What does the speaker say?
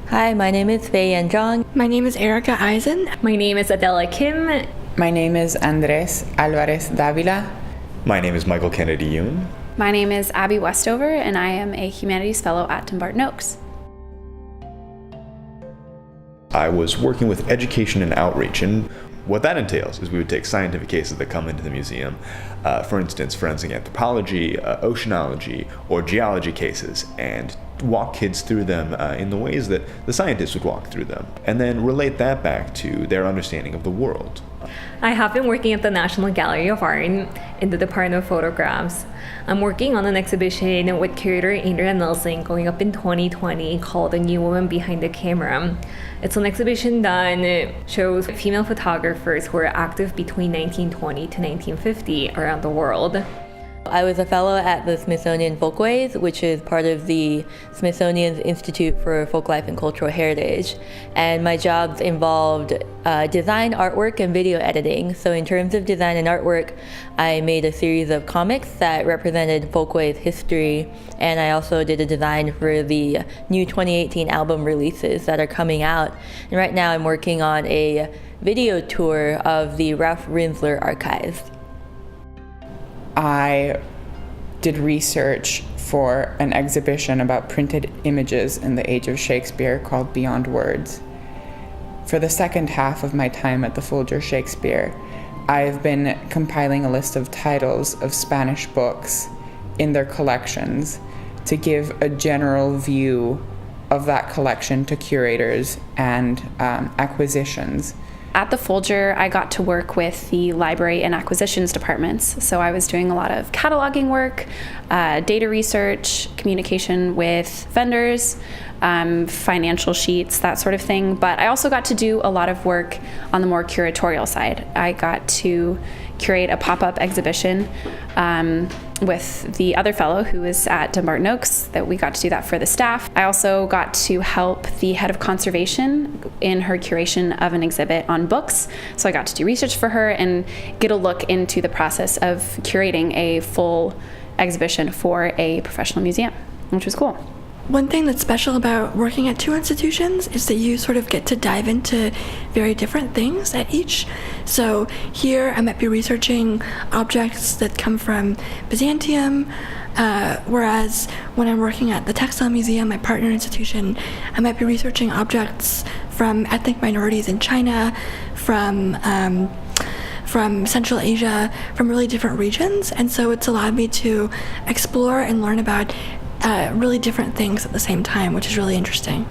Hi, my name is Faye and Zhang. My name is Erica Eisen. My name is Adela Kim. My name is Andres Alvarez Davila. My name is Michael Kennedy-Yoon. My name is Abby Westover, and I am a Humanities Fellow at Dumbarton Oaks. I was working with education and outreach, and what that entails is we would take scientific cases that come into the museum, for instance, forensic anthropology, oceanology, or geology cases, and walk kids through them in the ways that the scientists would walk through them, and then relate that back to their understanding of the world. I have been working at the National Gallery of Art in the Department of Photographs. I'm working on an exhibition with curator Andrea Nelson going up in 2020 called The New Woman Behind the Camera. It's an exhibition that shows female photographers who were active between 1920 to 1950 around the world. I was a fellow at the Smithsonian Folkways, which is part of the Smithsonian's Institute for Folklife and Cultural Heritage. And my jobs involved design, artwork, and video editing. So in terms of design and artwork, I made a series of comics that represented Folkways history. And I also did a design for the new 2018 album releases that are coming out. And right now I'm working on a video tour of the Ralph Rinsler archives. I did research for an exhibition about printed images in the age of Shakespeare called Beyond Words. For the second half of my time at the Folger Shakespeare, I've been compiling a list of titles of Spanish books in their collections to give a general view of that collection to curators and acquisitions. At the Folger, I got to work with the library and acquisitions departments. So I was doing a lot of cataloging work, data research, communication with vendors, financial sheets, that sort of thing. But I also got to do a lot of work on the more curatorial side. I got to curate a pop-up exhibition with the other fellow who was at Dumbarton Oaks, that we got to do that for the staff. I also got to help the head of conservation in her curation of an exhibit on books. So I got to do research for her and get a look into the process of curating a full exhibition for a professional museum, which was cool. One thing that's special about working at two institutions is that you sort of get to dive into very different things at each. So here I might be researching objects that come from Byzantium, whereas when I'm working at the Textile Museum, my partner institution, I might be researching objects from ethnic minorities in China, from Central Asia, from really different regions. And so it's allowed me to explore and learn about really different things at the same time, which is really interesting.